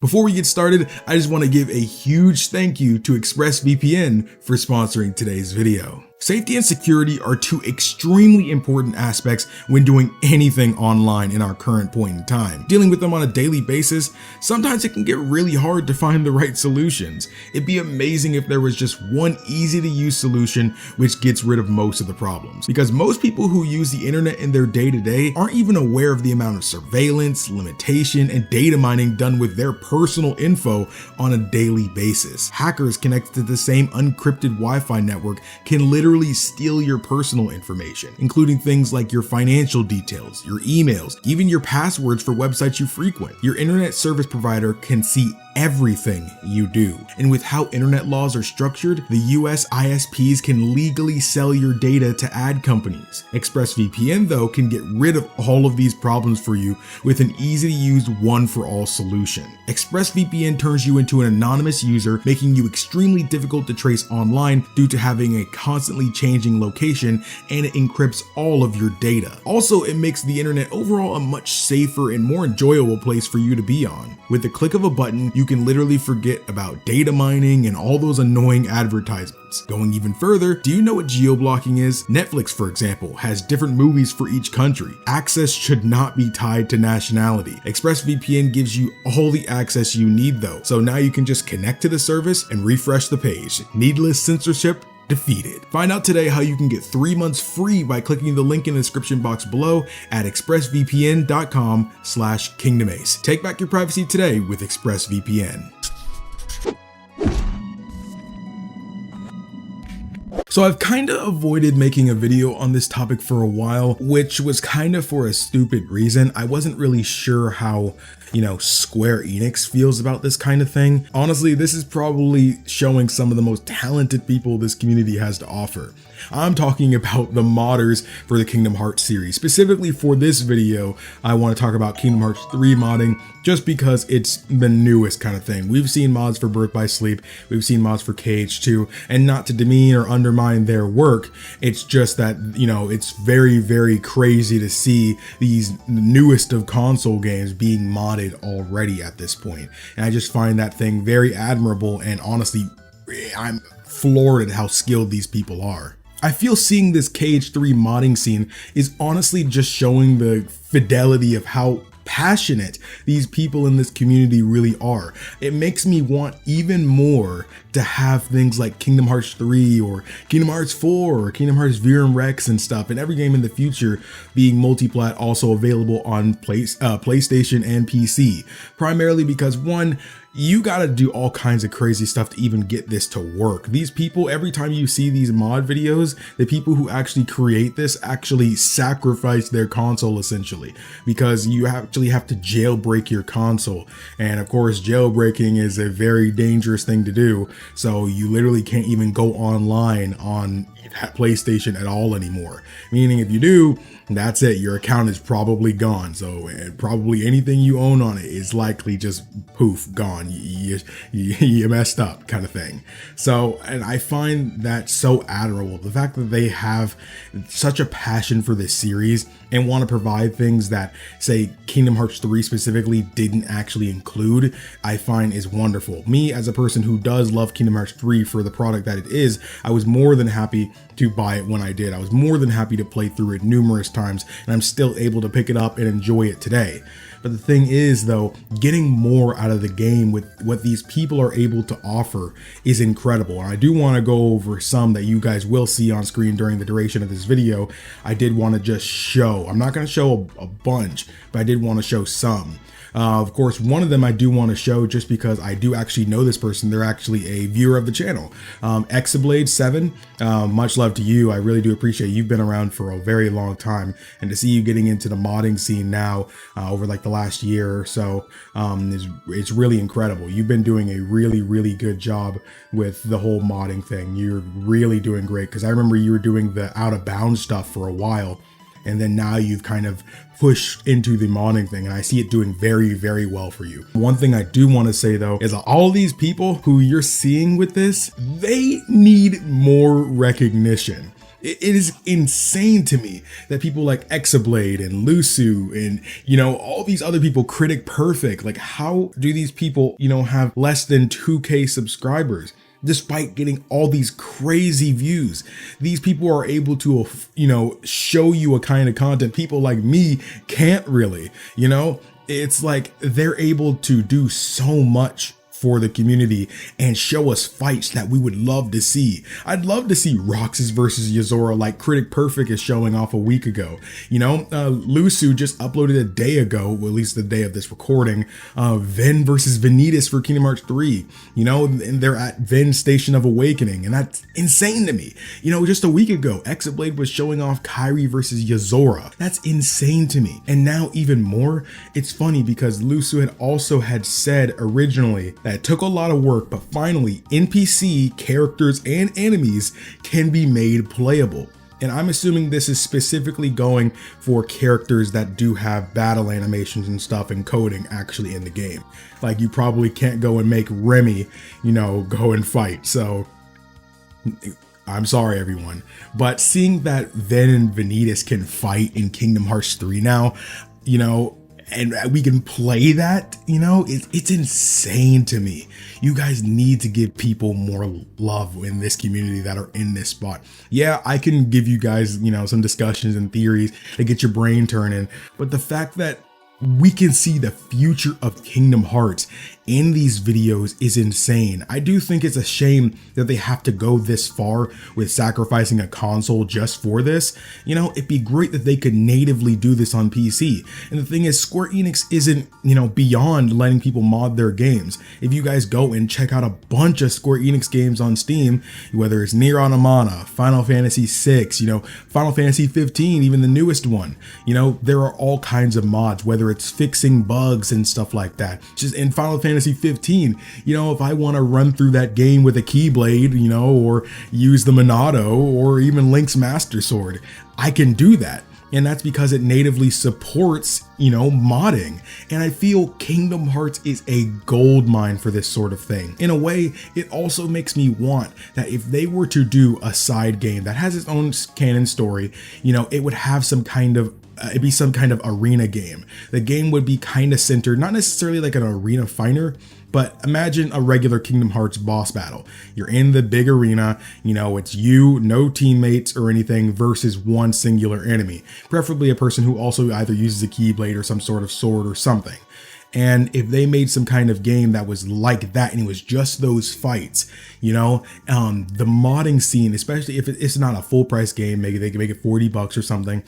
Before we get started, I just want to give a huge thank you to ExpressVPN for sponsoring today's video. Safety and security are two extremely important aspects when doing anything online in our current point in time. Dealing with them on a daily basis, sometimes it can get really hard to find the right solutions. It'd be amazing if there was just one easy to use solution which gets rid of most of the problems. Because most people who use the internet in their day-to-day aren't even aware of the amount of surveillance, limitation, and data mining done with their personal info on a daily basis. Hackers connected to the same encrypted Wi-Fi network can literally steal your personal information, including things like your financial details, your emails, even your passwords for websites you frequent. Your internet service provider can see everything you do. And with how internet laws are structured, the US ISPs can legally sell your data to ad companies. ExpressVPN, though, can get rid of all of these problems for you with an easy to use one-for-all solution. ExpressVPN turns you into an anonymous user, making you extremely difficult to trace online due to having a constantly changing location, and it encrypts all of your data. Also, it makes the internet overall a much safer and more enjoyable place for you to be on. With the click of a button, you can literally forget about data mining and all those annoying advertisements. Going even further, do you know what geo-blocking is? Netflix, for example, has different movies for each country. Access should not be tied to nationality. ExpressVPN gives you all the access you need though, so now you can just connect to the service and refresh the page. Needless censorship defeated. Find out today how you can get 3 months free by clicking the link in the description box below at expressvpn.com/KingdomAce. Take back your privacy today with ExpressVPN. So I've kind of avoided making a video on this topic for a while, which was kind of for a stupid reason. I wasn't really sure how, Square Enix feels about this kind of thing. Honestly, this is probably showing some of the most talented people this community has to offer. I'm talking about the modders for the Kingdom Hearts series. Specifically for this video, I want to talk about Kingdom Hearts 3 modding just because it's the newest kind of thing. We've seen mods for Birth by Sleep, we've seen mods for KH2, and not to demean or undermine their work, it's just that, it's very, very crazy to see these newest of console games being modded already at this point. And I just find that thing very admirable, and honestly, I'm floored at how skilled these people are. I feel seeing this KH3 modding scene is honestly just showing the fidelity of how passionate these people in this community really are. It makes me want even more to have things like Kingdom Hearts 3 or Kingdom Hearts 4 or Kingdom Hearts Vir Rex and stuff, and every game in the future being multiplat, also available on PlayStation and PC. Primarily because, one, you gotta do all kinds of crazy stuff to even get this to work. These people, every time you see these mod videos, the people who actually create this actually sacrifice their console essentially, because you actually have to jailbreak your console. And of course, jailbreaking is a very dangerous thing to do. So you literally can't even go online on PlayStation at all anymore. Meaning if you do, that's it, your account is probably gone. So probably anything you own on it is likely just poof, gone. You messed up kind of thing. So, and I find that so admirable. The fact that they have such a passion for this series and want to provide things that, say, Kingdom Hearts 3 specifically didn't actually include, I find is wonderful. Me, as a person who does love Kingdom Hearts 3 for the product that it is, I was more than happy to buy it when I did. I was more than happy to play through it numerous times, and I'm still able to pick it up and enjoy it today. But the thing is, though, getting more out of the game with what these people are able to offer is incredible. And I do want to go over some that you guys will see on screen during the duration of this video. I did want to just show. I'm not going to show a bunch, but I did want to show some. Of course, one of them I do want to show just because I do actually know this person. They're actually a viewer of the channel. Exablade7, much love to you. I really do appreciate it. You've been around for a very long time, and to see you getting into the modding scene now over like the last year or so, it's really incredible. You've been doing a really, really good job with the whole modding thing. You're really doing great, because I remember you were doing the out of bounds stuff for a while, and then now you've kind of pushed into the modding thing, and I see it doing very, very well for you. One thing I do want to say though is that all these people who you're seeing with this, they need more recognition. It is insane to me that people like Exablade and Lusu and, all these other people, Critic Perfect, like how do these people, have less than 2K subscribers? Despite getting all these crazy views, these people are able to, show you a kind of content people like me can't really, it's like they're able to do so much for the community and show us fights that we would love to see. I'd love to see Roxas versus Yozora like Critic Perfect is showing off a week ago. Lusu just uploaded a day ago, well, at least the day of this recording, Ven versus Vanitas for Kingdom Hearts 3, and they're at Ven Station of Awakening, and that's insane to me. Just a week ago, Exablade was showing off Kairi versus Yozora. That's insane to me. And now even more, it's funny because Lusu had said originally that it took a lot of work, but finally NPC characters and enemies can be made playable. And I'm assuming this is specifically going for characters that do have battle animations and stuff and coding actually in the game. Like you probably can't go and make Remy, go and fight. So I'm sorry everyone, but seeing that Ven and Vanitas can fight in Kingdom Hearts 3 now, and we can play that, it's insane to me. You guys need to give people more love in this community that are in this spot. Yeah, I can give you guys, some discussions and theories to get your brain turning, but the fact that we can see the future of Kingdom Hearts in these videos is insane. I do think it's a shame that they have to go this far with sacrificing a console just for this. It'd be great that they could natively do this on PC. And the thing is, Square Enix isn't, beyond letting people mod their games. If you guys go and check out a bunch of Square Enix games on Steam, whether it's Nier Automata, Final Fantasy VI, Final Fantasy 15, even the newest one, there are all kinds of mods, whether it's fixing bugs and stuff like that. Just in Final Fantasy 15, if I want to run through that game with a Keyblade, or use the Monado or even Link's Master Sword, I can do that. And that's because it natively supports, modding. And I feel Kingdom Hearts is a gold mine for this sort of thing. In a way, it also makes me want that if they were to do a side game that has its own canon story, it would have some kind of it'd be some kind of arena game. The game would be kind of centered, not necessarily like an arena fighter, but imagine a regular Kingdom Hearts boss battle. You're in the big arena, it's you, no teammates or anything, versus one singular enemy, preferably a person who also either uses a Keyblade or some sort of sword or something. And if they made some kind of game that was like that and it was just those fights, the modding scene, especially if it's not a full price game, maybe they can make it $40 or something,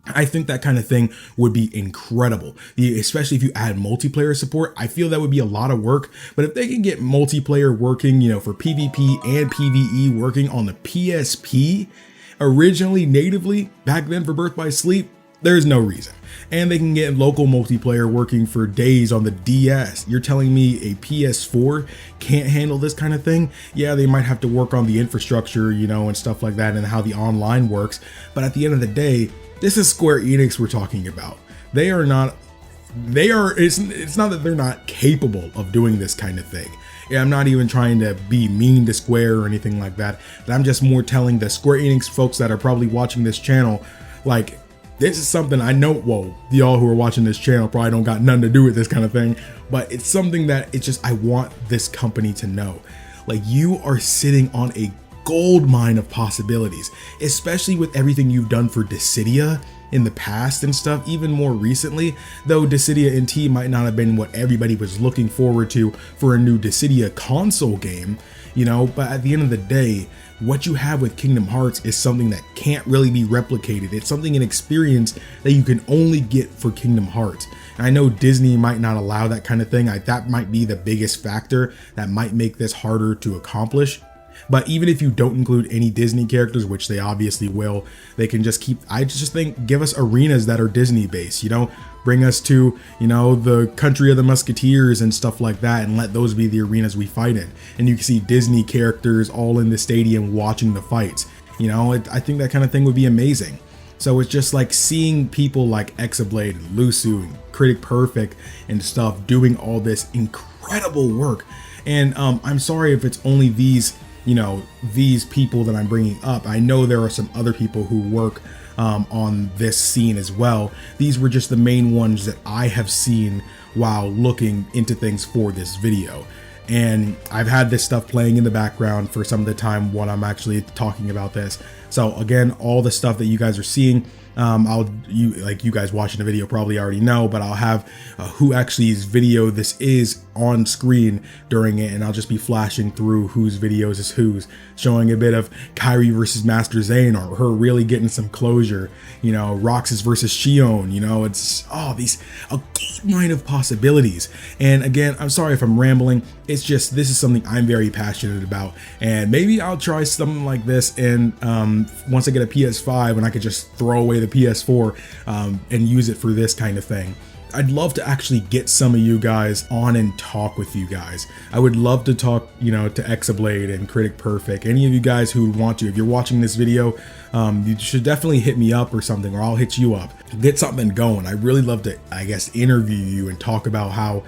I think that kind of thing would be incredible, especially if you add multiplayer support. I feel that would be a lot of work, but if they can get multiplayer working, for PvP and PvE working on the PSP, originally natively back then for Birth by Sleep, there's no reason. And they can get local multiplayer working for days on the DS. You're telling me a PS4 can't handle this kind of thing? Yeah, they might have to work on the infrastructure, and stuff like that and how the online works. But at the end of the day, this is Square Enix we're talking about. It's not that they're not capable of doing this kind of thing. Yeah, I'm not even trying to be mean to Square or anything like that, but I'm just more telling the Square Enix folks that are probably watching this channel, like, this is something I know, well, y'all who are watching this channel probably don't got nothing to do with this kind of thing, but it's something that I want this company to know. Like, you are sitting on a gold mine of possibilities, especially with everything you've done for Dissidia in the past and stuff, even more recently, though Dissidia NT might not have been what everybody was looking forward to for a new Dissidia console game, but at the end of the day, what you have with Kingdom Hearts is something that can't really be replicated. It's something, an experience that you can only get for Kingdom Hearts. And I know Disney might not allow that kind of thing. That might be the biggest factor that might make this harder to accomplish. But even if you don't include any Disney characters, which they obviously will, they can just I just think, give us arenas that are Disney based, bring us to, the country of the Musketeers and stuff like that, and let those be the arenas we fight in. And you can see Disney characters all in the stadium watching the fights. I think that kind of thing would be amazing. So it's just like seeing people like Exablade and Lusu and Critic Perfect and stuff doing all this incredible work. And I'm sorry if it's only these you know, these people that I'm bringing up. I know there are some other people who work on this scene as well. These were just the main ones that I have seen while looking into things for this video. And I've had this stuff playing in the background for some of the time when I'm actually talking about this. So again, all the stuff that you guys are seeing, you guys watching the video probably already know, but I'll have who actually's video this is on screen during it, and I'll just be flashing through whose videos is whose, showing a bit of Kairi versus Master Zane, or her really getting some closure, you know, Roxas versus Shion, you know, it's a gold mine of possibilities. And again, I'm sorry if I'm rambling, it's just, this is something I'm very passionate about, and maybe I'll try something like this, and once I get a PS5 and I could just throw away the PS4 and use it for this kind of thing. I'd love to actually get some of you guys on and talk with you guys. I would love to talk, you know, to Exablade and Critic Perfect. Any of you guys who want to, if you're watching this video, you should definitely hit me up or something, or I'll hit you up. Get something going. I really love to, I guess, interview you and talk about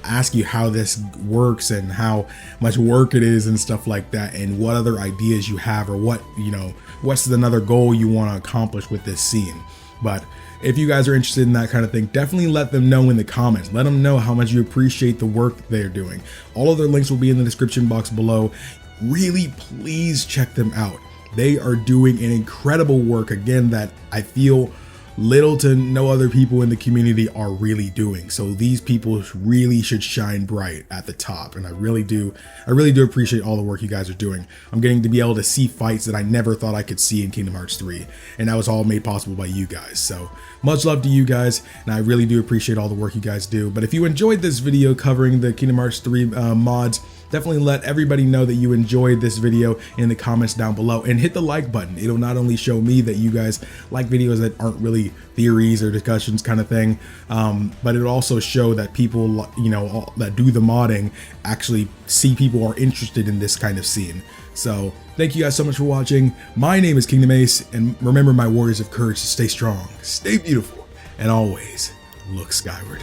ask you how this works and how much work it is and stuff like that, and what other ideas you have, or what, you know, what's another goal you want to accomplish with this scene. But if you guys are interested in that kind of thing, definitely let them know in the comments. Let them know how much you appreciate the work they're doing. All of their links will be in the description box below. Really, please check them out. They are doing an incredible work, again, that I feel little to no other people in the community are really doing. So these people really should shine bright at the top, and I really do appreciate all the work you guys are doing. I'm getting to be able to see fights that I never thought I could see in Kingdom Hearts 3, and that was all made possible by you guys. So much love to you guys, and I really do appreciate all the work you guys do. But if you enjoyed this video covering the Kingdom Hearts 3 mods, definitely let everybody know that you enjoyed this video in the comments down below, and hit the like button. It'll not only show me that you guys like videos that aren't really theories or discussions kind of thing, but it'll also show that people, you know, that do the modding actually see people are interested in this kind of scene. So thank you guys so much for watching. My name is KingdomAce, and remember, my warriors of courage, to stay strong, stay beautiful, and always look skyward.